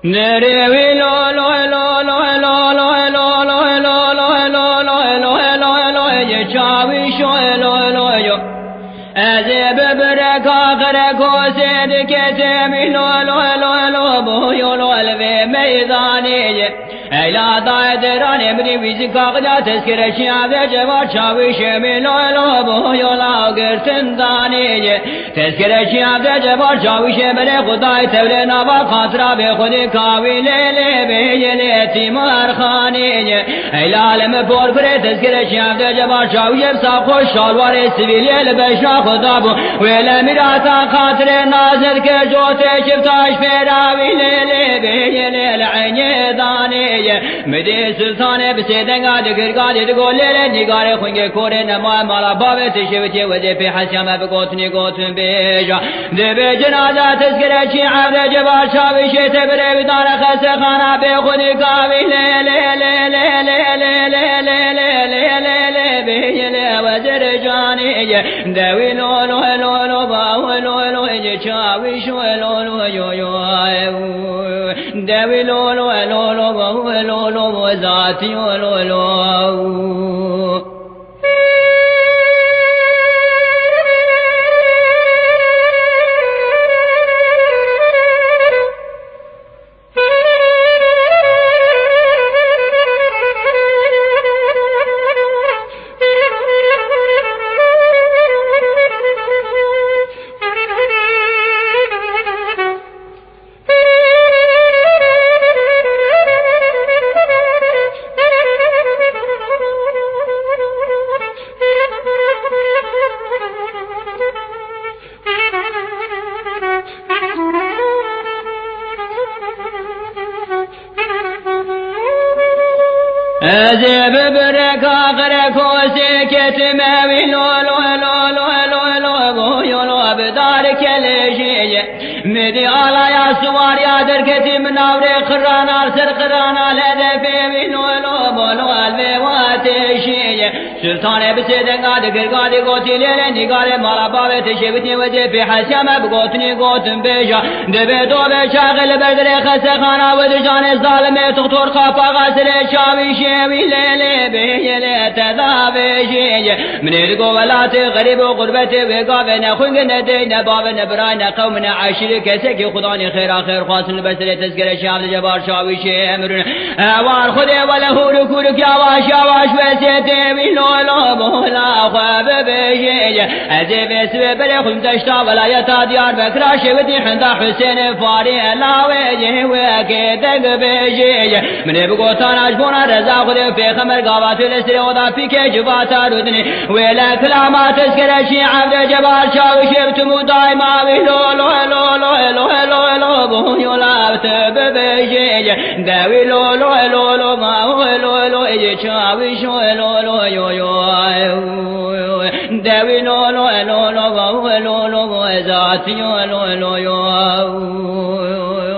نريوي لو لو لو لو لو لو لو لو لو لو لو لو لو لو يشاوي شو لو لو يو أزيب بركا خركو سيد كتمي لو لو لو لو بو يو لو الفي ميداني ایلا دایدرانی بری ویزی کاغذ تذکر شیعه جوار شاوی شمی لولو بو یولا گرتن دانی تذکر شیعه جوار شاوی شمی خدای تول نوا خاطر به خودی کاوی لیلی بیلی تیمار خانی ایلا علم پر پر تذکر شیعه جوار شاوی سا خوش شالوار سویلی لبشا خدا بو ویل میراتا خاطر نازل که جوت شفتاش پیراوی لیلی بیلی العینی دانی مدي سلطان بسيدن قاد قرقاد تقول لي نقار خنق كورن ما مالا باب تشوتي ودي في حسام بقوتني قوتن بيجا دبي جنازة تذكر شي عبد جبار شاوي شي تبري بدار خسخانا بخوني قاوي لي لي لي لي لي لي لي لي لي لي لي بي لي وزر جاني دوي لو لو لو لو باو لو لو شاوي شو لو لو يو يو دوي لو لو لو لو باو لو لو ذاتي لو لو أزيب بركا غركو سكت ماوي لو لو لو لو لو لو بو يلو بدارك ليجي مدي على يا سوار يا دركتي مناوري خرانا سر خرانا لدفي لو لو بو لو الفي واتشي سلطان بسيدن قاد قرقاد قوتي ليلي نقال مالا بابي تشبتني وزي في حسام بقوتني قوتن بيجا دبي دوبي شاغل بردري خسخانا ودجان الظالمي تخطور خافا غاسر شاوي شاوي ليلي بيلي تذابي شي من يلقو ولاتي غريب وغربتي وقابنا خنقنا دينا بابنا برانا قومنا عاشر كسكي خداني خير آخر خاصن بسري تذكر شعب جبار شاوي شي امرون اوار خدي ولا هو ركورك يا واش يا واش وسيتي لو لو بولا خواب بيجي أزيب سوي بلي خمتشتا ولايتا ديار بكرا شوتي حندا حسين فاري لا ويجي وكيدك بيجي من يبقو تاناش بونا رزا خدي في خمر قوات الاسري ودا فيكي جباتا رودني ويلا كلاما تذكر شي عبد جبار شاوي شبتمو دايما لو لو لو لو لو لو لو بو يولا تب بيجي داوي لو لو لو لو ما هو لو لو يجي شاوي شو لو لو يو يو داوي لو لو لو لو لو لو ذاتي لو لو يو